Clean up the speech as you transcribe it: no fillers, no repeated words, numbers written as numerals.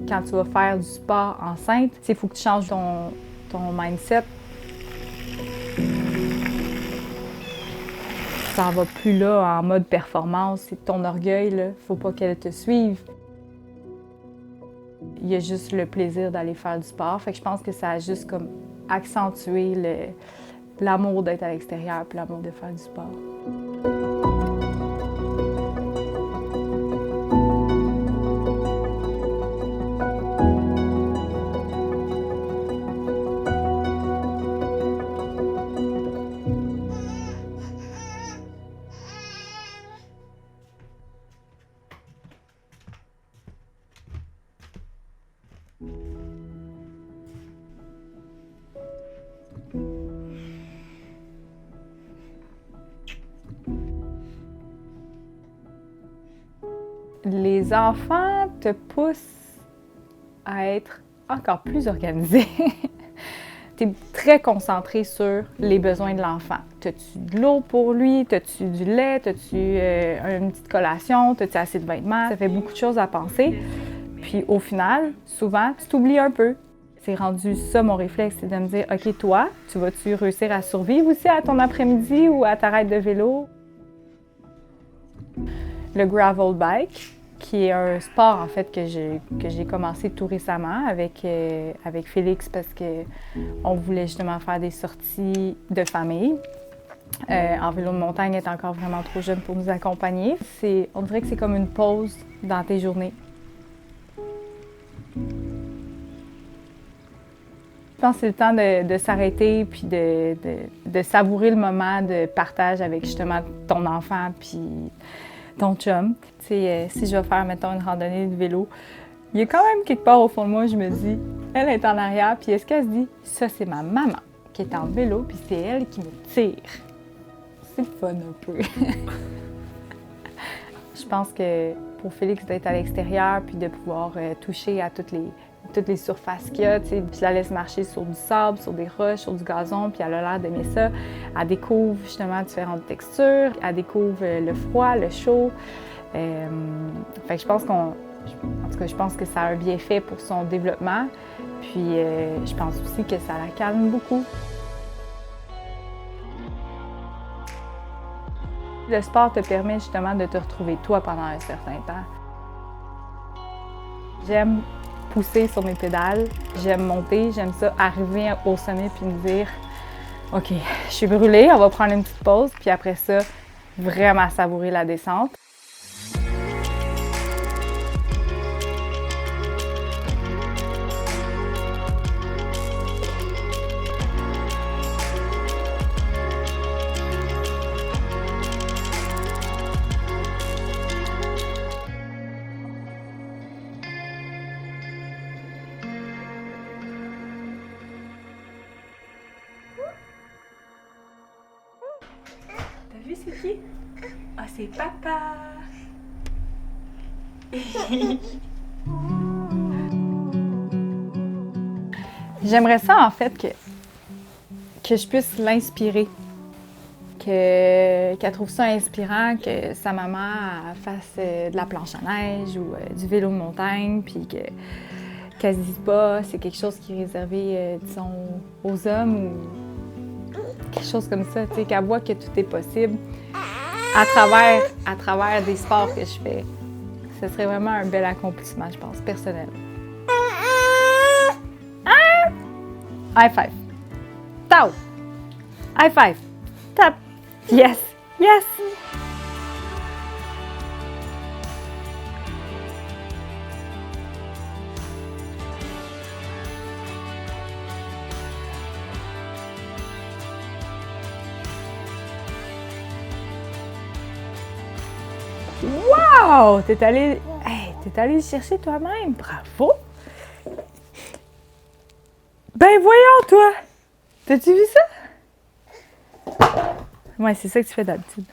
Quand tu vas faire du sport enceinte, il faut que tu changes ton mindset. Ça va plus là en mode performance, c'est ton orgueil, là. Faut pas qu'elle te suive. Il y a juste le plaisir d'aller faire du sport. Fait que je pense que ça a juste comme accentué l'amour d'être à l'extérieur puis l'amour de faire du sport. Les enfants te poussent à être encore plus organisé. Tu es très concentré sur les besoins de l'enfant. T'as-tu de l'eau pour lui? T'as-tu du lait? T'as-tu une petite collation? T'as-tu assez de vêtements? Ça fait beaucoup de choses à penser. Puis au final, souvent, tu t'oublies un peu. C'est rendu ça mon réflexe, c'est de me dire, OK, toi, tu vas-tu réussir à survivre aussi à ton après-midi ou à ta ride de vélo? Le gravel bike, qui est un sport en fait que j'ai commencé tout récemment avec Félix parce qu'on voulait justement faire des sorties de famille. En vélo de montagne, elle est encore vraiment trop jeune pour nous accompagner. On dirait que c'est comme une pause dans tes journées. Je pense que c'est le temps de s'arrêter puis de savourer le moment de partage avec justement ton enfant puis ton chum. Tu sais, si je vais faire, mettons, une randonnée de vélo, il y a quand même quelque part au fond de moi, je me dis, elle est en arrière, puis est-ce qu'elle se dit, ça c'est ma maman qui est en vélo, puis c'est elle qui me tire. C'est le fun un peu. Je pense que pour Félix d'être à l'extérieur, puis de pouvoir toucher à toutes les surfaces qu'il y a, tu sais, je la laisse marcher sur du sable, sur des roches, sur du gazon, puis elle a l'air d'aimer ça. Elle découvre justement différentes textures, elle découvre le froid, le chaud. Fait que je pense je pense que ça a un bienfait pour son développement. Puis je pense aussi que ça la calme beaucoup. Le sport te permet justement de te retrouver toi pendant un certain temps. J'aime pousser sur mes pédales, j'aime monter, j'aime ça arriver au sommet puis me dire OK, je suis brûlée, on va prendre une petite pause, puis après ça, vraiment savourer la descente. T'as vu c'est qui? Ah, c'est papa! J'aimerais ça en fait que je puisse l'inspirer, qu'elle trouve ça inspirant, que sa maman fasse de la planche à neige ou du vélo de montagne, puis qu'elle se dise pas c'est quelque chose qui est réservé, disons, aux hommes ou quelque chose comme ça, tu sais, qu'elle voit que tout est possible à travers des sports que je fais. Ce serait vraiment un bel accomplissement, je pense, personnel. High five. Tao. High five. Tap. Yes. Yes. Wow! T'es allé le chercher toi-même. Bravo! Ben voyons, toi! T'as-tu vu ça? Ouais, c'est ça que tu fais d'habitude.